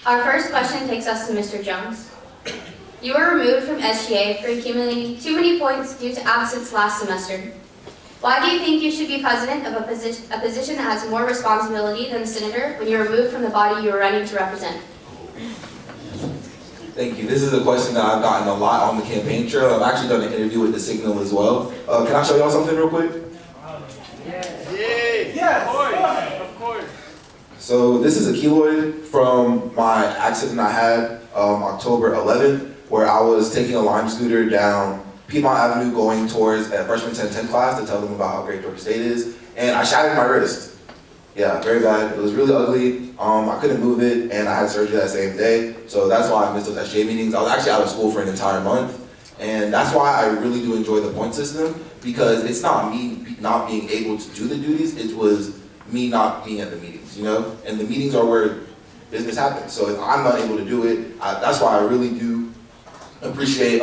Our first question takes us to Mr. Jones. You were removed from SGA for accumulating too many points due to absence last semester. Why do you think you should be president of a position that has more responsibility than the senator when you're removed from the body you were running to represent? Thank you. This is a question that I've gotten a lot on the campaign trail. I've actually done an interview with the Signal as well. Can I show y'all something real quick? Yes, of course. So this is a keloid from my accident I had October 11th, where I was taking a Lime scooter down Piedmont Avenue going towards a freshman 1010 class to tell them about how great Georgia State is, and I shattered my wrist. Yeah, very bad. It was really ugly. I couldn't move it, and I had surgery that same day, so that's why I missed those SGA meetings. I was actually out of school for an entire month, and that's why I really do enjoy the point system, because it's not me not being able to do the duties, it was me not being at the meetings, you know? And the meetings are where business happens, so if I'm not able to do it, that's why I really do appreciate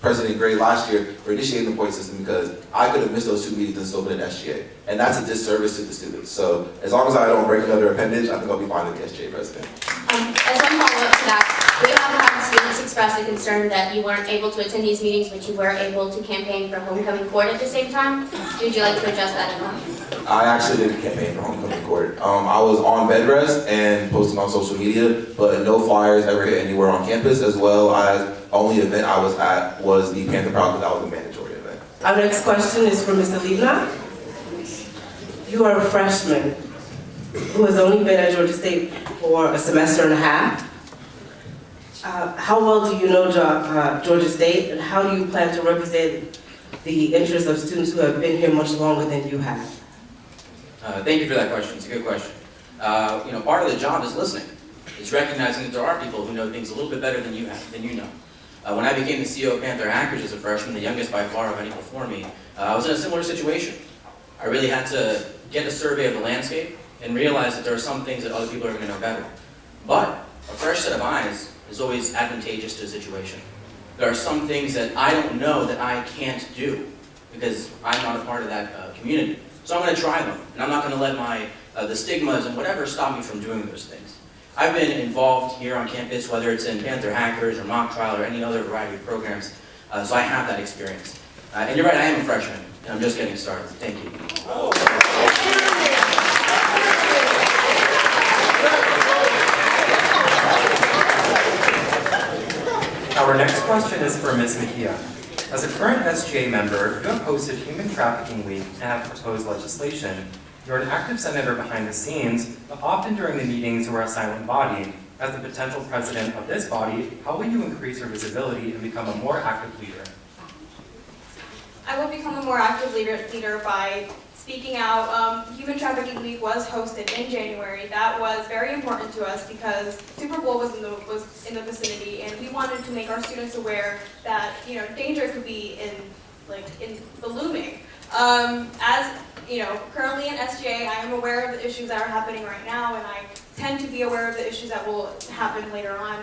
President Gray last year for initiating the point system, because I could have missed those 2 meetings and still been in SGA. And that's a disservice to the students. So as long as I don't break another appendage, I think I'll be fine with the SGA president. As one follow-up to that, we have had students express the concern that you weren't able to attend these meetings, but you were able to campaign for homecoming court at the same time. Would you like to address that at all? I actually didn't campaign for homecoming court. I was on bed rest and posting on social media, but no flyers ever hit anywhere on campus, as well as only event I was at was the Panther Proud, because that was a mandatory event. Our next question is for Mr. Liebner. You are a freshman who has only been at Georgia State for a semester and a half. How well do you know Georgia State, and how do you plan to represent the interests of students who have been here much longer than you have? Thank you for that question. It's a good question. Part of the job is listening. It's recognizing that there are people who know things a little bit better than you know. When I became the CEO of Panther Hackers as a freshman, the youngest by far of any before me, I was in a similar situation. I really had to get a survey of the landscape and realize that there are some things that other people are going to know better. But a fresh set of eyes is always advantageous to a situation. There are some things that I don't know that I can't do because I'm not a part of that community. So I'm going to try them, and I'm not going to let the stigmas and whatever stop me from doing those things. I've been involved here on campus, whether it's in Panther Hackers or mock trial or any other variety of programs, so I have that experience. And you're right, I am a freshman, and I'm just getting started. Thank you. Our next question is for Ms. Mejia. As a current SGA member, you have hosted Human Trafficking Week and have proposed legislation. You're an active senator behind the scenes, but often during the meetings you are a silent body. As the potential president of this body, how will you increase your visibility and become a more active leader? I will become a more active leader by speaking out. Human Trafficking Week was hosted in January. That was very important to us because Super Bowl was in the vicinity, and we wanted to make our students aware that danger could be in the looming. Currently in SGA, I am aware of the issues that are happening right now, and I tend to be aware of the issues that will happen later on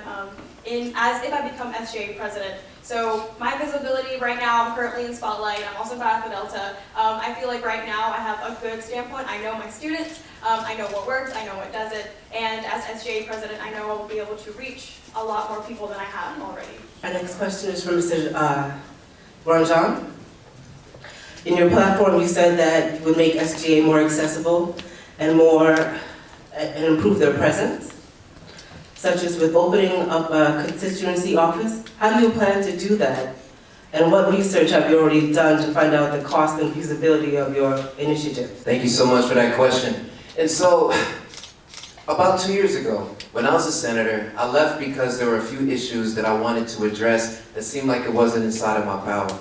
as if I become SGA president. So my visibility right now, I'm currently in Spotlight. I'm also Phi Alpha Delta. I feel like right now I have a good standpoint. I know my students. I know what works. I know what doesn't. And as SGA president, I know I will be able to reach a lot more people than I have already. Our next question is for Mr. Ranjan. In your platform, you said that you would make SGA more accessible and improve their presence, such as with opening up a constituency office. How do you plan to do that? And what research have you already done to find out the cost and feasibility of your initiative? Thank you so much for that question. And so, about 2 years ago, when I was a senator, I left because there were a few issues that I wanted to address that seemed like it wasn't inside of my power.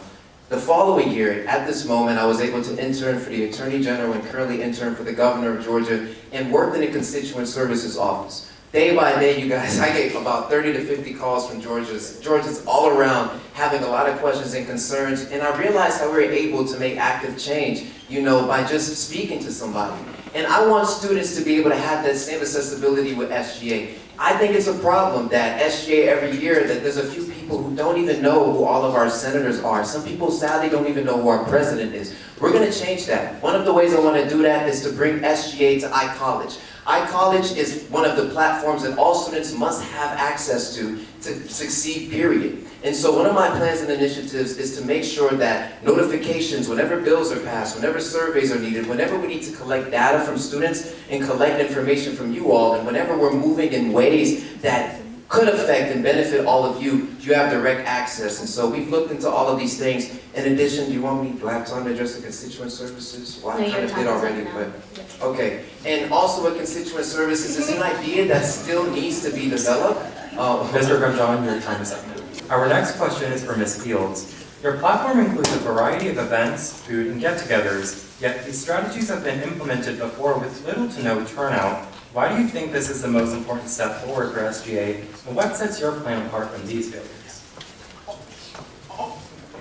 The following year, at this moment, I was able to intern for the Attorney General and currently intern for the Governor of Georgia and worked in the Constituent Services Office. Day by day, you guys, I get about 30 to 50 calls from Georgians all around having a lot of questions and concerns, and I realized how we were able to make active change, by just speaking to somebody. And I want students to be able to have that same accessibility with SGA. I think it's a problem that SGA every year, that there's a few people who don't even know who all of our senators are. Some people sadly don't even know who our president is. We're going to change that. One of the ways I want to do that is to bring SGA to iCollege. iCollege is one of the platforms that all students must have access to succeed, period. And so one of my plans and initiatives is to make sure that notifications, whenever bills are passed, whenever surveys are needed, whenever we need to collect data from students and collect information from you all, and whenever we're moving in ways that could affect and benefit all of you, you have direct access. And so we've looked into all of these things. In addition, do I have time to address the constituent services? Well, I No, kind your of time did is up already, now. but, okay. And also with constituent services, is an idea that still needs to be developed. Mr. Grandjean, your time is up now. Our next question is for Ms. Fields. Your platform includes a variety of events, food, and get-togethers, yet these strategies have been implemented before with little to no turnout. Why do you think this is the most important step forward for SGA, and what sets your plan apart from these failures?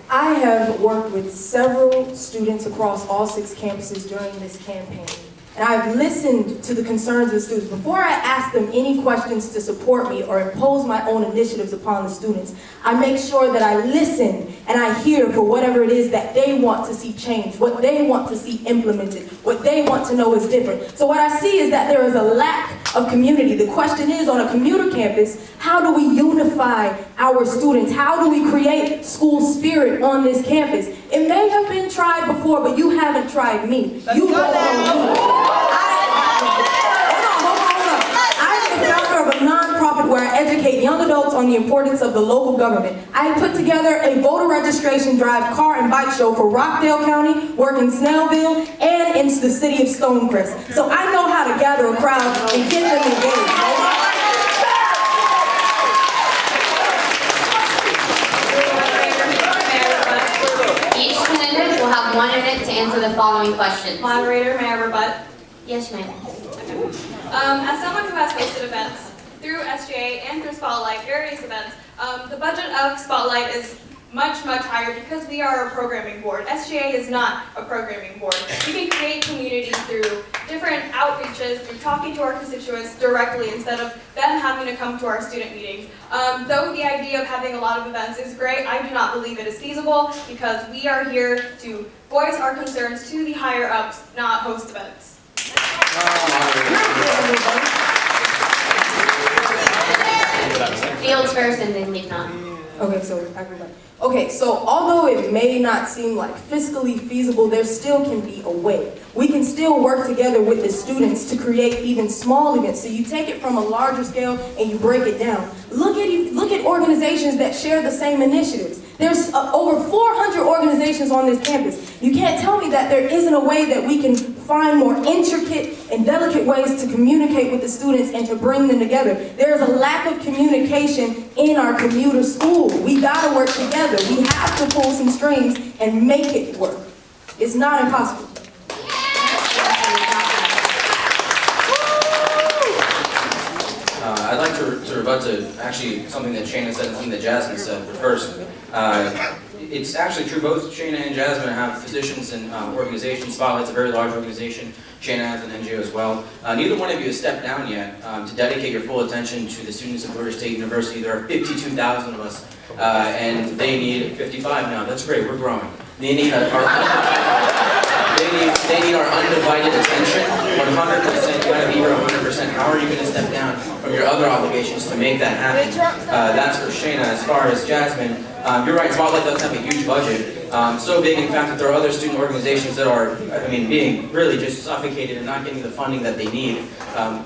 I have worked with several students across all 6 campuses during this campaign, and I've listened to the concerns of the students. Before I ask them any questions to support me or impose my own initiatives upon the students, I make sure that I listen and I hear for whatever it is that they want to see change, what they want to see implemented, what they want to know is different. So what I see is that there is a lack of community. The question is, on a commuter campus, how do we unify our students? How do we create school spirit on this campus? It may have been tried before, but you haven't tried me. You don't know me. I'm the founder of a nonprofit where I educate young adults on the importance of the local government. I put together a voter registration drive, car and bike show for Rockdale County, work in Snellville, and in the city of Stonecrest. So I know how to gather a crowd and get them engaged. Each candidate will have 1 minute to answer the following questions. Moderator, may I rebut? Yes, ma'am. As someone who has hosted events through SGA and through Spotlight, various events, the budget of Spotlight is much, much higher because we are a programming board. SGA is not a programming board. We can create community through different outreaches, through talking to our constituents directly instead of them having to come to our student meetings. Though the idea of having a lot of events is great, I do not believe it is feasible because we are here to voice our concerns to the higher ups, not host events. Fields first and then McNaught. Okay, so although it may not seem like fiscally feasible, there still can be a way. We can still work together with the students to create even small events. So you take it from a larger scale and you break it down. Look at organizations that share the same initiatives. There's over 400 organizations on this campus. You can't tell me that there isn't a way that we can find more intricate and delicate ways to communicate with the students and to bring them together. There is a lack of communication in our commuter school. We gotta work together. We have to pull some strings and make it work. It's not impossible. I'd like to rebut to actually something that Shayna said and something that Jasmine said. But first, it's actually true, both Shayna and Jasmine have positions in organizations. Spotlight's a very large organization. Shayna has an NGO as well. Neither one of you has stepped down yet to dedicate your full attention to the students of Georgia State University. There are 52,000 of us, and they need 55 now. That's great, we're growing. They need our undivided attention, 100%. You gotta be here 100%. How are you gonna step down from your other obligations to make that happen? That's for Shayna. As far as Jasmine, you're right, Spotlight does have a huge budget. So big, in fact, that there are other student organizations that are, being really just suffocated and not getting the funding that they need.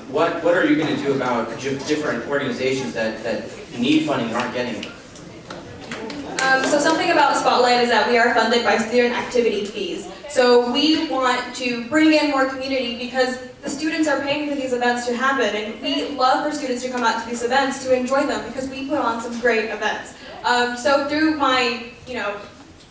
What are you gonna do about different organizations that need funding and aren't getting it? So something about Spotlight is that we are funded by student activity fees. So we want to bring in more community because the students are paying for these events to happen, and we love for students to come out to these events to enjoy them because we put on some great events. So through my,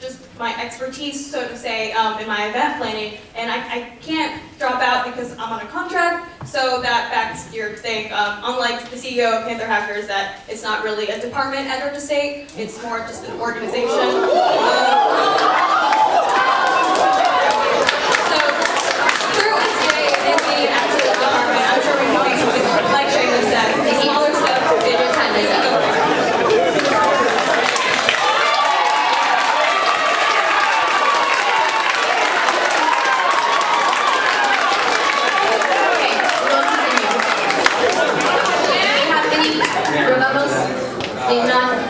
just my expertise, so to say, in my event planning, and I can't drop out because I'm on a contract, so that backs your thing. Unlike the CEO of Panther Hackers, that it's not really a department at Georgia State, it's more just an organization. So through SGA and the actual department, I'm sure we can make something like Shayna said, the smaller stuff, it just had to Okay, we'll continue.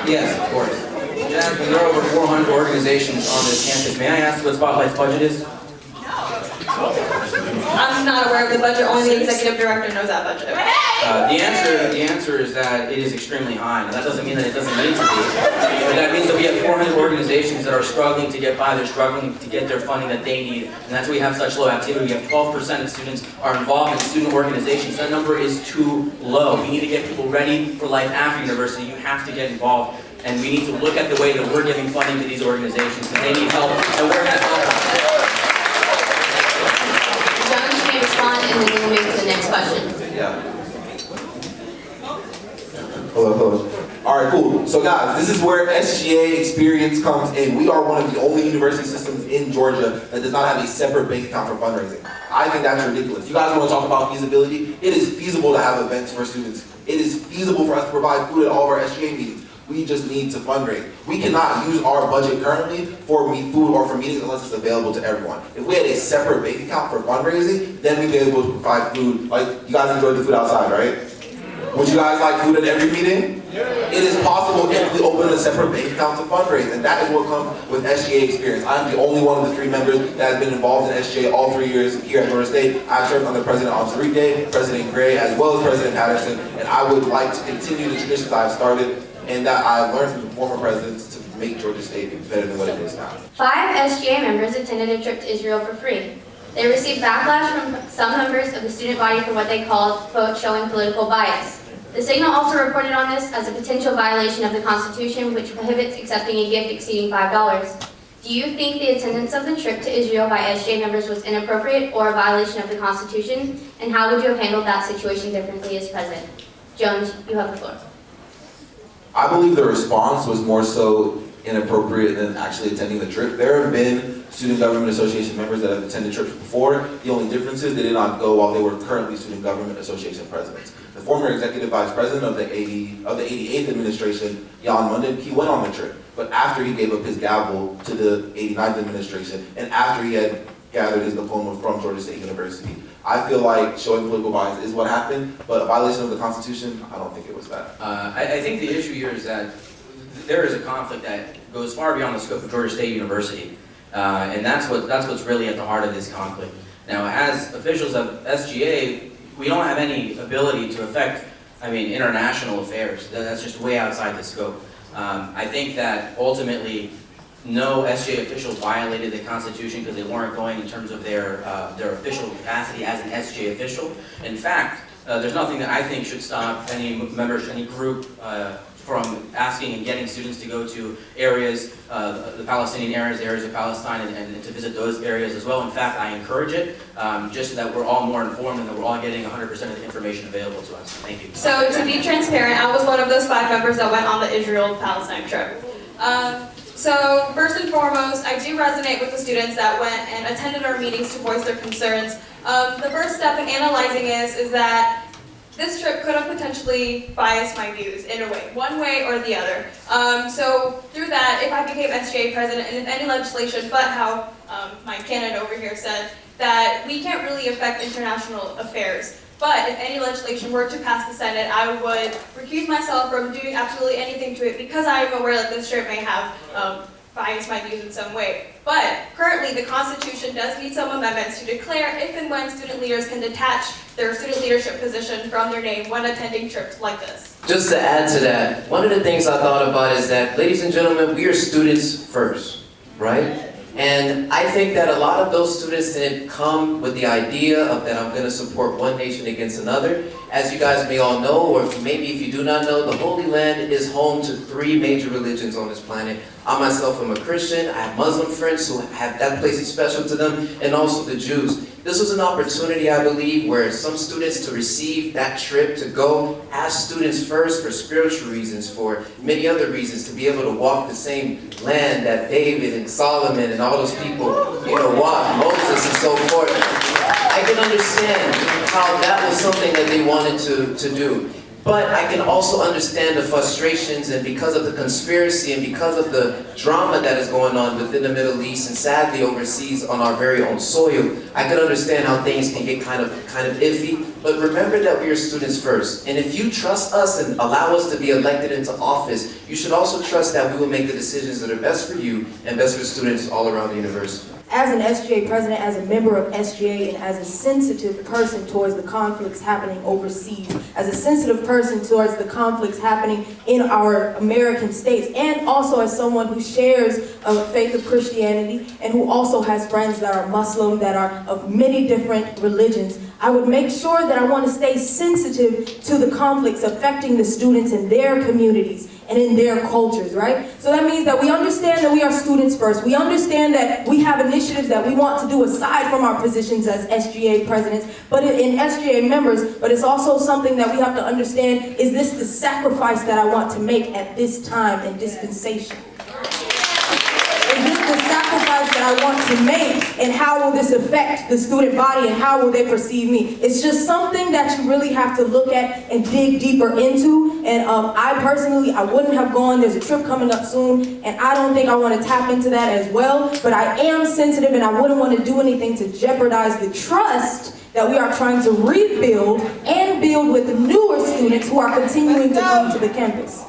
Yes, of course. Jasmine, there are over 400 organizations on this campus. May I ask what Spotlight's budget is? I'm not aware of the budget, only the executive director knows that budget. The answer is that it is extremely high. Now, that doesn't mean that it doesn't need to be, but that means that we have 400 organizations that are struggling to get by. They're struggling to get their funding that they need, and that's why we have such low activity. We have 12% of students are involved in student organizations. That number is too low. We need to get people ready for life after university. You have to get involved, and we need to look at the way that we're giving funding to these organizations, because they need help, and we're going to help them. Jones, you may respond, and then we'll move to the next question. Yeah. Hello. All right, cool. So guys, this is where SGA experience comes in. We are one of the only university systems in Georgia that does not have a separate bank account for fundraising. I think that's ridiculous. You guys want to talk about feasibility? It is feasible to have events for students. It is feasible for us to provide food at all of our SGA meetings. We just need to fundraise. We cannot use our budget currently for food or for meetings unless it's available to everyone. If we had a separate bank account for fundraising, then we'd be able to provide food. Like, you guys enjoy the food outside, right? Would you guys like food at every meeting? It is possible if we open a separate bank account to fundraise, and that is what comes with SGA experience. I'm the only one of the 3 members that has been involved in SGA all 3 years here at Georgia State. I've served under President Owens, President Gray, as well as President Patterson, and I would like to continue the traditions I've started and that I've learned from the former presidents to make Georgia State better than what it is now. 5 SGA members attended a trip to Israel for free. They received backlash from some members of the student body for what they called, quote, showing political bias. The Signal also reported on this as a potential violation of the Constitution, which prohibits accepting a gift exceeding $5. Do you think the attendance of the trip to Israel by SGA members was inappropriate or a violation of the Constitution? And how would you have handled that situation differently as president? Jones, you have the floor. I believe the response was more so inappropriate than actually attending the trip. There have been Student Government Association members that have attended trips before. The only difference is they did not go while they were currently Student Government Association presidents. The former executive vice president of the 88th administration, Jan Munden, he went on the trip, but after he gave up his gavel to the 89th administration, and after he had gathered his diploma from Georgia State University. I feel like showing political bias is what happened, but a violation of the Constitution, I don't think it was that. I think the issue here is that there is a conflict that goes far beyond the scope of Georgia State University, and that's what's really at the heart of this conflict. Now, as officials of SGA, we don't have any ability to affect, international affairs. That's just way outside the scope. I think that ultimately, no SGA official violated the Constitution because they weren't going in terms of their official capacity as an SGA official. In fact, there's nothing that I think should stop any members, any group from asking and getting students to go to areas, the Palestinian areas, the areas of Palestine, and to visit those areas as well. In fact, I encourage it, just so that we're all more informed and that we're all getting 100% of the information available to us. Thank you. So to be transparent, I was one of those 5 members that went on the Israel-Palestine trip. So first and foremost, I do resonate with the students that went and attended our meetings to voice their concerns. The first step in analyzing is that this trip could have potentially biased my views in a way, one way or the other. So through that, if I became SGA president, and if any legislation, but how my candidate over here said, that we can't really affect international affairs. But if any legislation were to pass the Senate, I would recuse myself from doing absolutely anything to it because I am aware that this trip may have biased my views in some way. But currently, the Constitution does need some amendments to declare if and when student leaders can detach their student leadership position from their name when attending trips like this. Just to add to that, one of the things I thought about is that, ladies and gentlemen, we are students first, right? And I think that a lot of those students didn't come with the idea of that I'm going to support one nation against another. As you guys may all know, or maybe if you do not know, the Holy Land is home to 3 major religions on this planet. I myself am a Christian. I have Muslim friends who have that place special to them, and also the Jews. This was an opportunity, I believe, where some students to receive that trip to go as students first for spiritual reasons, for many other reasons, to be able to walk the same land that David and Solomon and all those people, walked, Moses and so forth. I can understand how that was something that they wanted to do. But I can also understand the frustrations, and because of the conspiracy and because of the drama that is going on within the Middle East and sadly overseas on our very own soil, I can understand how things can get kind of iffy. But remember that we are students first. And if you trust us and allow us to be elected into office, you should also trust that we will make the decisions that are best for you and best for students all around the university. As an SGA president, as a member of SGA, and as a sensitive person towards the conflicts happening overseas, as a sensitive person towards the conflicts happening in our American states, and also as someone who shares a faith of Christianity and who also has friends that are Muslim, that are of many different religions, I would make sure that I want to stay sensitive to the conflicts affecting the students in their communities and in their cultures, right? So that means that we understand that we are students first. We understand that we have initiatives that we want to do aside from our positions as SGA presidents, but in SGA members, but it's also something that we have to understand, is this the sacrifice that I want to make at this time and dispensation? Is this the sacrifice that I want to make, and how will this affect the student body, and how will they perceive me? It's just something that you really have to look at and dig deeper into. And I personally, I wouldn't have gone. There's a trip coming up soon, and I don't think I want to tap into that as well. But I am sensitive, and I wouldn't want to do anything to jeopardize the trust that we are trying to rebuild and build with the newer students who are continuing to come to the campus.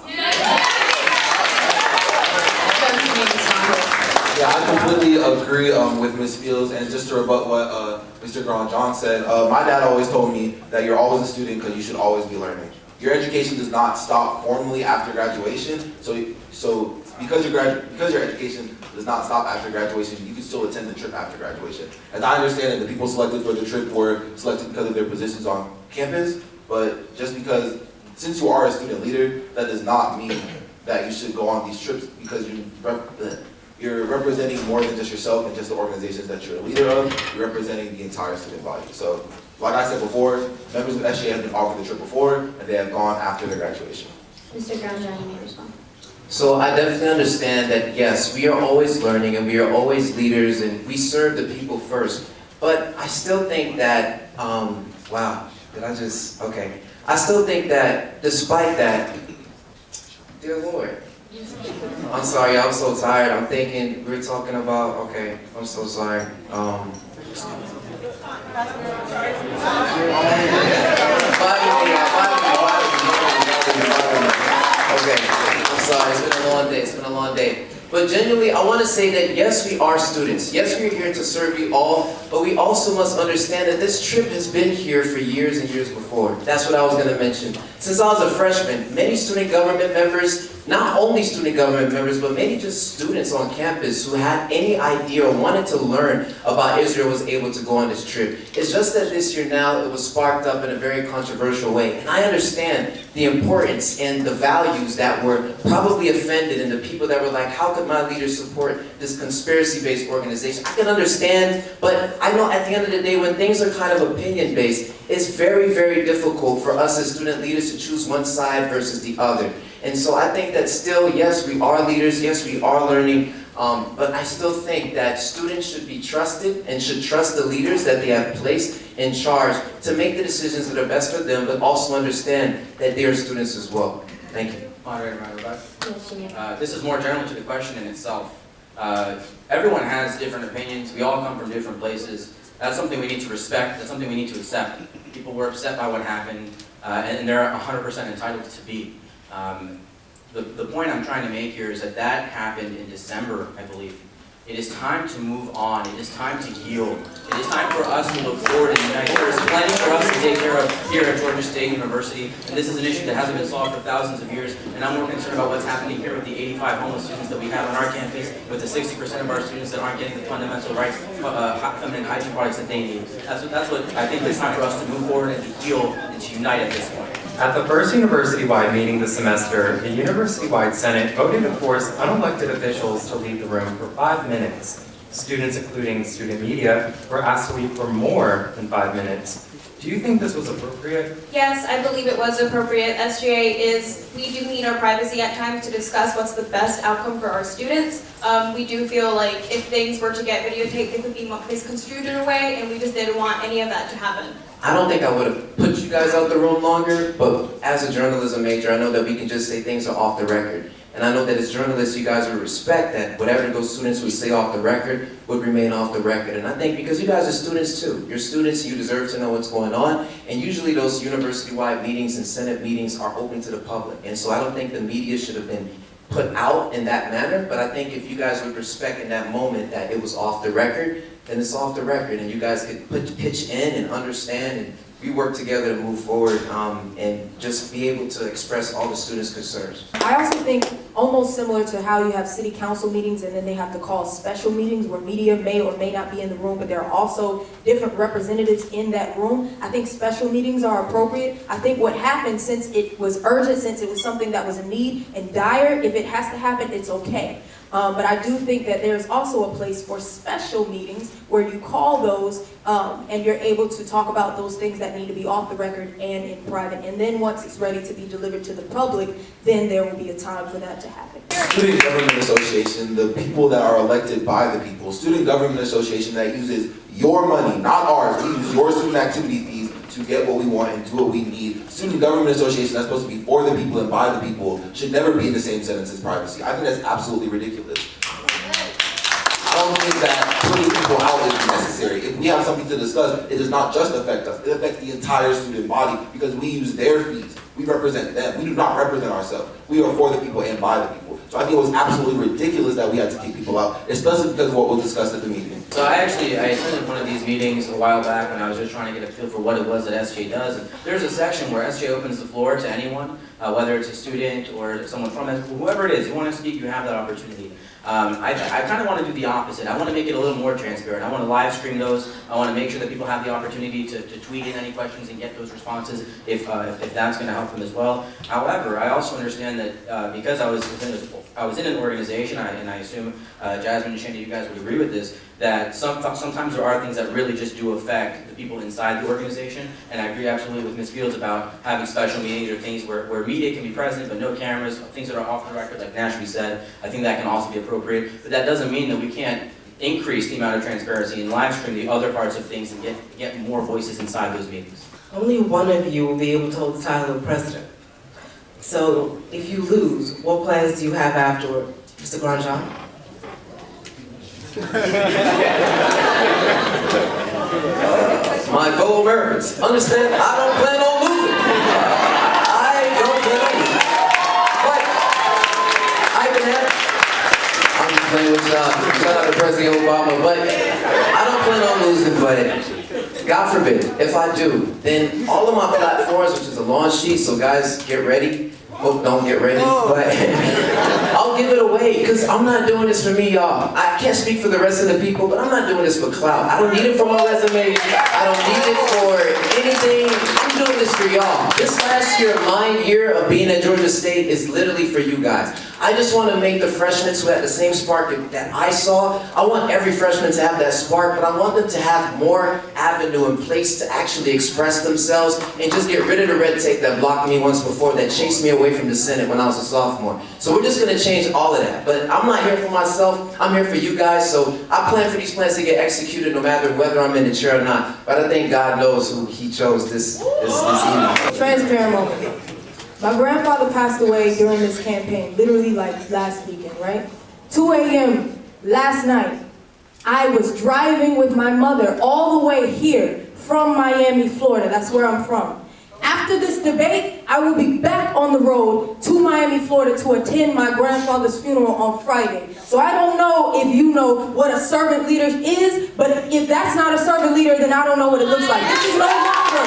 Yeah, I completely agree with Ms. Fields, and just to rebut what Mr. Grandjean said, my dad always told me that you're always a student because you should always be learning. Your education does not stop formally after graduation, so because your education does not stop after graduation, you can still attend the trip after graduation. As I understand it, the people selected for the trip were selected because of their positions on campus, but just because, since you are a student leader, that does not mean that you should go on these trips because you're representing more than just yourself and just the organizations that you're a leader of. You're representing the entire student body. So, like I said before, members of SGA have been offered the trip before, and they have gone after their graduation. Mr. Grandjean, you may respond. So I definitely understand that, yes, we are always learning and we are always leaders and we serve the people first. But I still think that, wow, did I just, okay. I still think that despite that, dear Lord, I'm sorry, I'm so tired. I'm thinking, we were talking about, okay, I'm so sorry. Okay, I'm sorry, it's been a long day. But genuinely, I want to say that yes, we are students. Yes, we're here to serve you all, but we also must understand that this trip has been here for years and years before. That's what I was going to mention. Since I was a freshman, many student government members, not only student government members, but many just students on campus who had any idea or wanted to learn about Israel was able to go on this trip. It's just that this year now, it was sparked up in a very controversial way. And I understand the importance and the values that were probably offended and the people that were like, how could my leaders support this conspiracy-based organization? I can understand, but I know at the end of the day, when things are kind of opinion-based, it's very, very difficult for us as student leaders to choose one side versus the other. And so I think that still, yes, we are leaders, yes, we are learning, but I still think that students should be trusted and should trust the leaders that they have placed in charge to make the decisions that are best for them, but also understand that they are students as well. Thank you. Moderator, my rebuttal. Yes, you may. This is more general to the question in itself. Everyone has different opinions. We all come from different places. That's something we need to respect. That's something we need to accept. People were upset by what happened, and they're 100% entitled to be. The point I'm trying to make here is that that happened in December, I believe. It is time to move on. It is time to yield. It is time for us to look forward and unite. There is plenty for us to take care of here at Georgia State University, and this is an issue that hasn't been solved for thousands of years, and I'm more concerned about what's happening here with the 85 homeless students that we have on our campus, with the 60% of our students that aren't getting the fundamental rights, feminine hygiene products that they need. That's what I think it's time for us to move forward and to heal and to unite at this point. At the first university-wide meeting this semester, the university-wide Senate voted to force unelected officials to leave the room for 5 minutes. Students, including student media, were asked to leave for more than 5 minutes. Do you think this was appropriate? Yes, I believe it was appropriate. we do need our privacy at times to discuss what's the best outcome for our students. We do feel like if things were to get videotaped, it could be misconstrued in a way, and we just didn't want any of that to happen. I don't think I would have put you guys out the room longer, but as a journalism major, I know that we can just say things are off the record. And I know that as journalists, you guys would respect that whatever those students would say off the record would remain off the record. And I think because you guys are students too, you're students, you deserve to know what's going on. And usually those university-wide meetings and Senate meetings are open to the public. And so I don't think the media should have been put out in that manner, but I think if you guys would respect in that moment that it was off the record, then it's off the record, and you guys could pitch in and understand, and we work together to move forward and just be able to express all the students' concerns. I also think almost similar to how you have city council meetings and then they have to call special meetings where media may or may not be in the room, but there are also different representatives in that room. I think special meetings are appropriate. I think what happened, since it was urgent, since it was something that was a need and dire, if it has to happen, it's okay. But I do think that there's also a place for special meetings where you call those and you're able to talk about those things that need to be off the record and in private. And then once it's ready to be delivered to the public, then there will be a time for that to happen. Student Government Association, the people that are elected by the people. Student Government Association that uses your money, not ours. We use your student activity fees to get what we want and do what we need. Student Government Association that's supposed to be for the people and by the people should never be in the same sentence as privacy. I think that's absolutely ridiculous. I don't think that putting people out is necessary. If we have something to discuss, it does not just affect us. It affects the entire student body because we use their fees. We represent them. We do not represent ourselves. We are for the people and by the people. So I think it was absolutely ridiculous that we had to kick people out, especially because of what was discussed at the meeting. So I attended one of these meetings a while back when I was just trying to get a feel for what it was that SJ does. And there's a section where SJ opens the floor to anyone, whether it's a student or someone from it, whoever it is, you want to speak, you have that opportunity. I kind of want to do the opposite. I want to make it a little more transparent. I want to live stream those. I want to make sure that people have the opportunity to tweet in any questions and get those responses if that's going to help them as well. However, I also understand that because I was in an organization, and I assume Jasmine and Shanda, you guys would agree with this, that sometimes there are things that really just do affect the people inside the organization, and I agree absolutely with Ms. Fields about having special meetings or things where media can be present but no cameras, things that are off the record like Nashby said. I think that can also be appropriate, but that doesn't mean that we can't increase the amount of transparency and live stream the other parts of things and get more voices inside those meetings. Only one of you will be able to hold the title of president. So if you lose, what plans do you have afterward, Mr. Grandjean? My fellow Americans, understand, I don't plan on losing. I don't plan on losing. But I've been having, I'm just playing with y'all. Shout out to President Obama, but I don't plan on losing, but God forbid, if I do, then all of my platforms, which is a launch sheet, so guys, get ready. Hope don't get ready, but I'll give it away, because I'm not doing this for me, y'all. I can't speak for the rest of the people, but I'm not doing this for clout. I don't need it for my resume. I don't need it for anything. I'm doing this for y'all. This last year, my year of being at Georgia State is literally for you guys. I just want to make the freshmen who had the same spark that I saw. I want every freshman to have that spark, but I want them to have more avenue and place to actually express themselves and just get rid of the red tape that blocked me once before, that chased me away from the Senate when I was a sophomore. So we're just going to change all of that. But I'm not here for myself. I'm here for you guys. So I plan for these plans to get executed no matter whether I'm in the chair or not. But I think God knows who He chose this evening. Transparent moment. My grandfather passed away during this campaign, literally like last weekend, right? 2 a.m. last night, I was driving with my mother all the way here from Miami, Florida. That's where I'm from. After this debate, I will be back on the road to Miami, Florida to attend my grandfather's funeral on Friday. So I don't know if you know what a servant leader is, but if that's not a servant leader, then I don't know what it looks like. This is no longer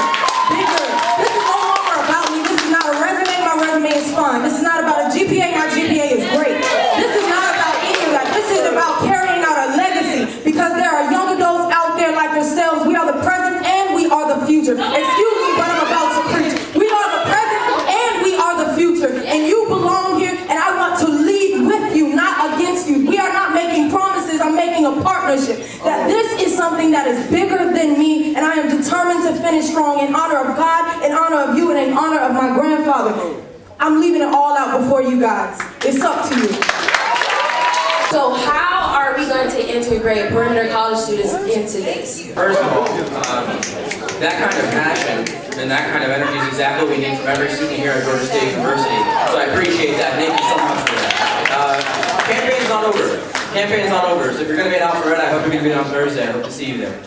bigger. This is no longer about me. This is not a resume. My resume is fine. This is not about a GPA. My GPA is great. This is not about any of that. This is about carrying out a legacy, because there are young adults out there like yourselves. We are the present and we are the future. Excuse me, but I'm about to preach. We are the present and we are the future. And you belong here, and I want to lead with you, not against you. We are not making promises. I'm making a partnership. strong in honor of God, in honor of you, and in honor of my grandfather. I'm leaving it all out before you guys. It's up to you. So how are we going to integrate perimeter college students into this? First of all, that kind of passion and that kind of energy is exactly what we need from every student here at Georgia State University. So I appreciate that. Thank you so much for that. Campaign's not over. Campaign's not over. So if you're going to be at Alpharetta, I hope you're going to be on Thursday. I hope to see you there.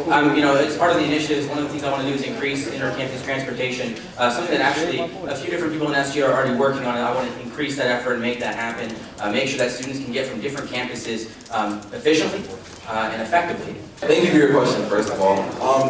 It's part of the initiatives. One of the things I want to do is increase inter-campus transportation. Something that actually a few different people in SG are already working on it. I want to increase that effort and make that happen. Make sure that students can get from different campuses efficiently and effectively. Thank you for your question, first of all.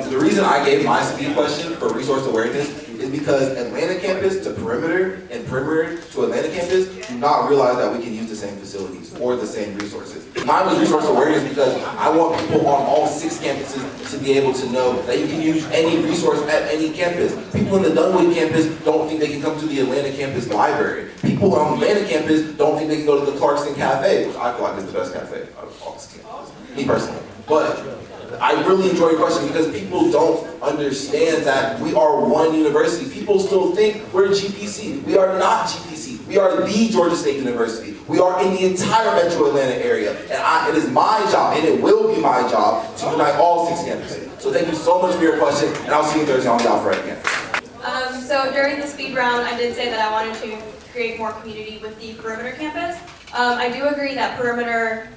The reason I gave my speed question for resource awareness is because Atlanta campus to perimeter and perimeter to Atlanta campus do not realize that we can use the same facilities or the same resources. Mine was resource awareness because I want people on all 6 campuses to be able to know that you can use any resource at any campus. People in the Dunwoody campus don't think they can come to the Atlanta campus library. People on the Atlanta campus don't think they can go to the Clarkston Cafe, which I feel like is the best cafe out of all 6 campuses, me personally. But I really enjoy your question because people don't understand that we are one university. People still think we're GPC. We are not GPC. We are the Georgia State University. We are in the entire metro Atlanta area. And it is my job, and it will be my job, to unite all 6 campuses. So thank you so much for your question, and I'll see you Thursday on the Alpharetta campus. So during the speed round, I did say that I wanted to create more community with the perimeter campus. I do agree that perimeter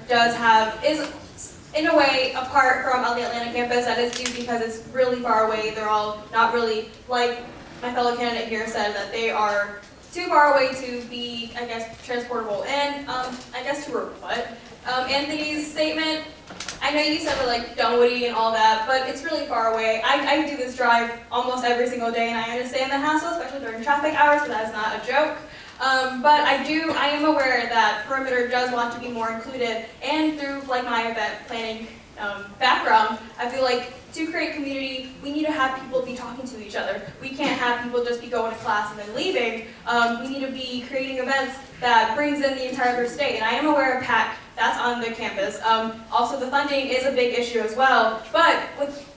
is in a way apart from the Atlanta campus. That is due because it's really far away. They're all not really, like my fellow candidate here said, that they are too far away to be, I guess, transportable. And I guess to rebut Anthony's statement, I know you said that like Dunwoody and all that, but it's really far away. I do this drive almost every single day, and I understand the hassle, especially during traffic hours, so that's not a joke. But I am aware that perimeter does want to be more included, and through like my event planning background, I feel like to create community, we need to have people be talking to each other. We can't have people just be going to class and then leaving. We need to be creating events that brings in the entire state. And I am aware of PAC, that's on the campus. Also, the funding is a big issue as well, but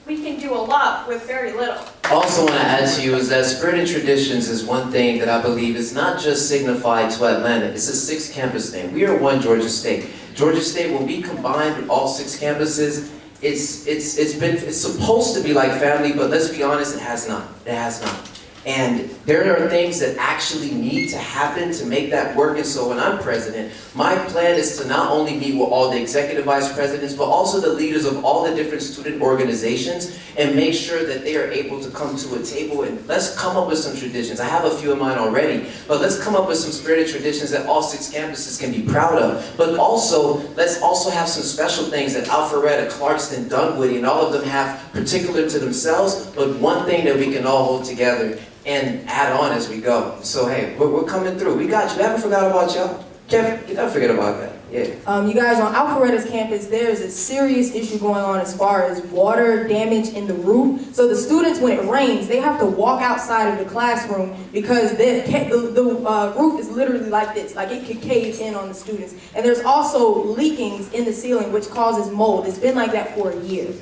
we can do a lot with very little. Also want to add to you is that spirit and traditions is one thing that I believe is not just signified to Atlanta, it's a 6 campus thing. We are one Georgia State. Georgia State will be combined with all 6 campuses. It's supposed to be like family, but let's be honest, it has not. It has not. And there are things that actually need to happen to make that work. And so when I'm president, my plan is to not only meet with all the executive vice presidents, but also the leaders of all the different student organizations and make sure that they are able to come to a table and let's come up with some traditions. I have a few of mine already, but let's come up with some spirited traditions that all 6 campuses can be proud of. But also, let's also have some special things that Alpharetta, Clarkston, Dunwoody, and all of them have particular to themselves, but one thing that we can all hold together and add on as we go. So hey, we're coming through. We got you. We haven't forgot about y'all. You never forget about that. Yeah. You guys, on Alpharetta's campus, there is a serious issue going on as far as water damage in the roof. So the students, when it rains, they have to walk outside of the classroom because the roof is literally like this, like it could cave in on the students. And there's also leakings in the ceiling, which causes mold. It's been like that for a year.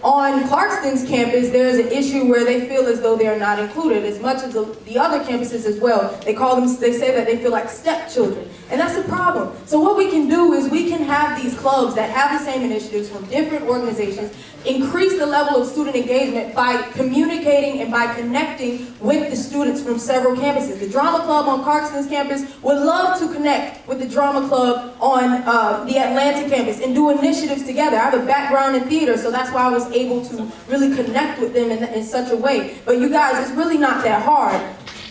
On Clarkston's campus, there's an issue where they feel as though they're not included, as much as the other campuses as well. They say that they feel like stepchildren, and that's the problem. So what we can do is we can have these clubs that have the same initiatives from different organizations, increase the level of student engagement by communicating and by connecting with the students from several campuses. The drama club on Clarkston's campus would love to connect with the drama club on the Atlanta campus and do initiatives together. I have a background in theater, so that's why I was able to really connect with them in such a way. But you guys, it's really not that hard.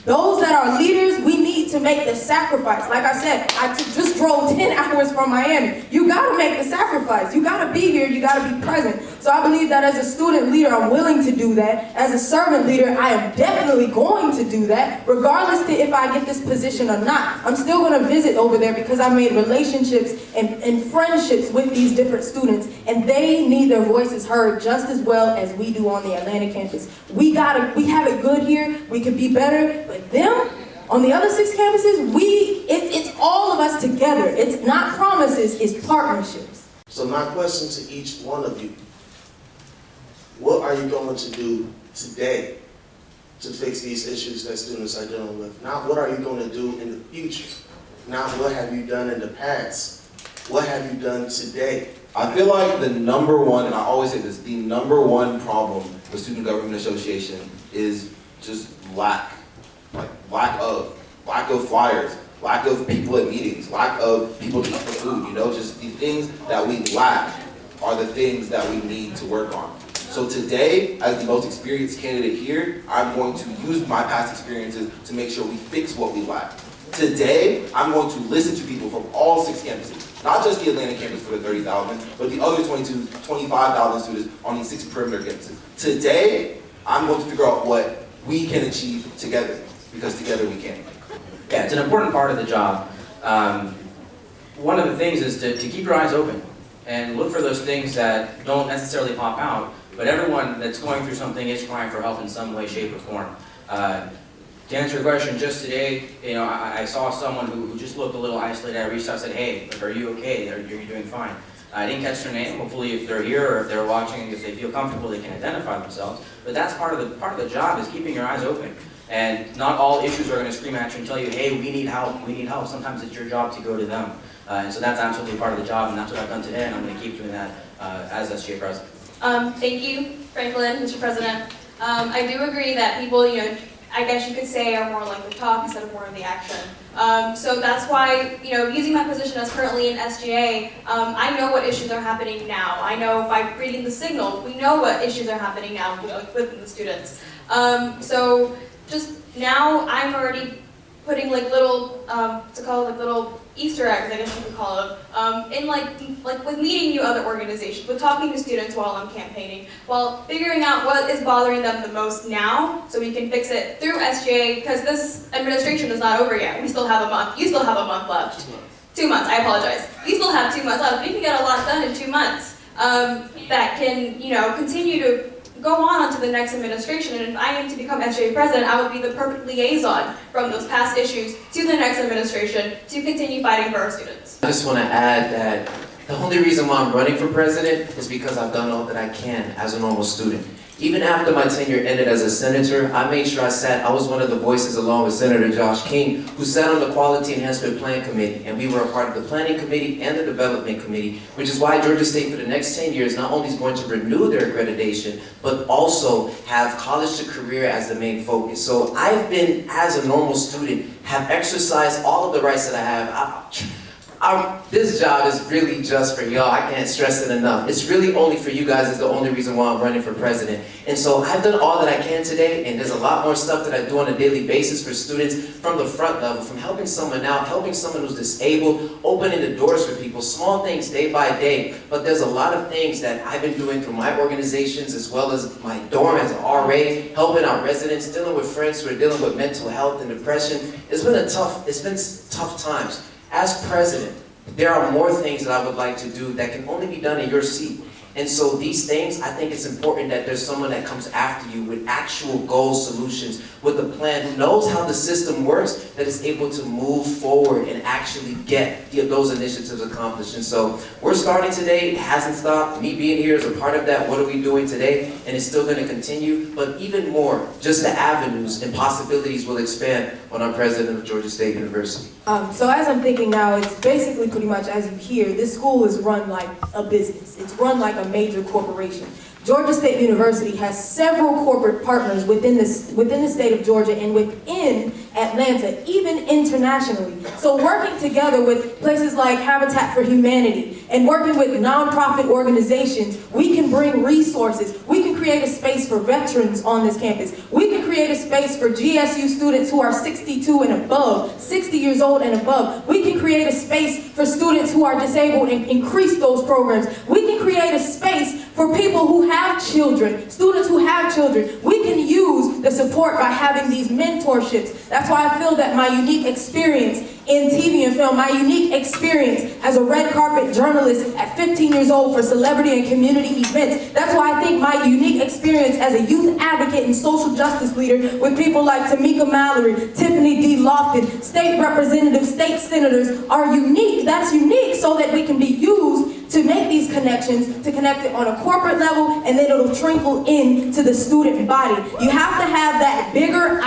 Those that are leaders, we need to make the sacrifice. Like I said, I just drove 10 hours from Miami. You gotta make the sacrifice. You gotta be here, you gotta be present. So I believe that as a student leader, I'm willing to do that. As a servant leader, I am definitely going to do that. Regardless to if I get this position or not, I'm still gonna visit over there because I made relationships and friendships with these different students, and they need their voices heard just as well as we do on the Atlanta campus. We have it good here, we could be better, but them, on the other 6 campuses, it's all of us together. It's not promises, it's partnerships. So my question to each one of you, what are you going to do today to fix these issues that students are dealing with? Not what are you going to do in the future? Not what have you done in the past? What have you done today? I feel like the number one, and I always say this, the number one problem with Student Government Association is just lack. Like lack of flyers, lack of people at meetings, lack of people to eat the food, you know, just the things that we lack are the things that we need to work on. So today, as the most experienced candidate here, I'm going to use my past experiences to make sure we fix what we lack. Today, I'm going to listen to people from all 6 campuses, not just the Atlanta campus for the 30,000, but the other 25,000 students on these 6 perimeter campuses. Today, I'm going to figure out what we can achieve together, because together we can. Yeah, it's an important part of the job. One of the things is to keep your eyes open and look for those things that don't necessarily pop out, but everyone that's going through something is crying for help in some way, shape, or form. To answer your question, just today, you know, I saw someone who just looked a little isolated. I reached out and said, hey, like, are you okay? Are you doing fine? I didn't catch their name. Hopefully, if they're here or if they're watching, if they feel comfortable, they can identify themselves. But that's part of the job, is keeping your eyes open. And not all issues are going to scream at you and tell you, hey, we need help, we need help. Sometimes it's your job to go to them. And so that's absolutely part of the job, and that's what I've done today, and I'm going to keep doing that as SGA president. Thank you, Franklin, Mr. President. I do agree that people, you know, I guess you could say are more like the talk instead of more of the action. So that's why, you know, using my position as currently in SGA, I know what issues are happening now. I know by reading the signal, we know what issues are happening now with the students. So just now, I'm already putting like little, what's it called, like little Easter eggs, I guess you could call them, in like with meeting new other organizations, with talking to students while I'm campaigning, while figuring out what is bothering them the most now, so we can fix it through SGA, because this administration is not over yet. We still have a month. You still have a month left. 2 months, I apologize. You still have 2 months left. We can get a lot done in 2 months that can, you know, continue to go on to the next administration, and if I am to become SGA president, I would be the perfect liaison from those past issues to the next administration to continue fighting for our students. I just want to add that the only reason why I'm running for president is because I've done all that I can as a normal student. Even after my tenure ended as a senator, I made sure I was one of the voices along with Senator Josh King, who sat on the Quality Enhancement Plan Committee, and we were a part of the Planning Committee and the Development Committee, which is why Georgia State for the next 10 years not only is going to renew their accreditation, but also have college to career as the main focus. So I've been, as a normal student, have exercised all of the rights that I have. This job is really just for y'all. I can't stress it enough. It's really only for you guys. Is the only reason why I'm running for president. And so I've done all that I can today, and there's a lot more stuff that I do on a daily basis for students from the front level, from helping someone out, helping someone who's disabled, opening the doors for people, small things day by day. But there's a lot of things that I've been doing through my organizations, as well as my dorm as an RA, helping our residents, dealing with friends who are dealing with mental health and depression. It's been tough times. As president, there are more things that I would like to do that can only be done in your seat. And so these things, I think it's important that there's someone that comes after you with actual goal solutions, with a plan, who knows how the system works, that is able to move forward and actually get those initiatives accomplished. And so we're starting today. It hasn't stopped. Me being here is a part of that. What are we doing today? And it's still going to continue. But even more, just the avenues and possibilities will expand when I'm president of Georgia State University. So as I'm thinking now, it's basically pretty much as you hear, this school is run like a business. It's run like a major corporation. Georgia State University has several corporate partners within the state of Georgia and within Atlanta, even internationally. So working together with places like Habitat for Humanity and working with nonprofit organizations, we can bring resources. We can create a space for veterans on this campus. We can create a space for GSU students who are 62 and above, 60 years old and above. We can create a space for students who are disabled and increase those programs. We can create a space for people who have children, students who have children. We can use the support by having these mentorships. That's why I feel that my unique experience in TV and film, my unique experience as a red carpet journalist at 15 years old for celebrity and community events, that's why I think my unique experience as a youth advocate and social justice leader with people like Tamika Mallory, Tiffany D. Lofton, state representatives, state senators are unique. That's unique so that we can be used to make these connections, to connect it on a corporate level, and then it'll trickle into the student body. You have to have that bigger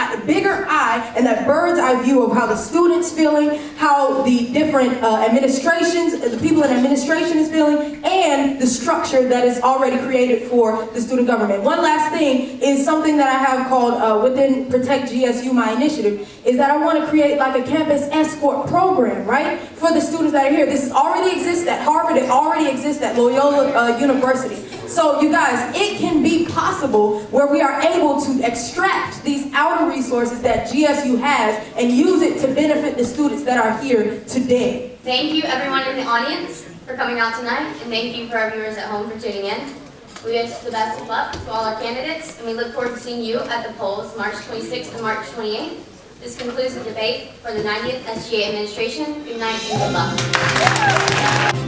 eye and that bird's eye view of how the student's feeling, how the different administrations, the people in administration is feeling, and the structure that is already created for the student government. One last thing is something that I have called within Protect GSU, my initiative, is that I want to create like a campus escort program, right, for the students that are here. This already exists at Harvard, it already exists at Loyola University. So you guys, it can be possible where we are able to extract these outer resources that GSU has and use it to benefit the students that are here today. Thank you everyone in the audience for coming out tonight, and thank you for our viewers at home for tuning in. We wish the best of luck to all our candidates, and we look forward to seeing you at the polls March 26th and March 28th. This concludes the debate for the 90th SGA administration. Good night and good luck.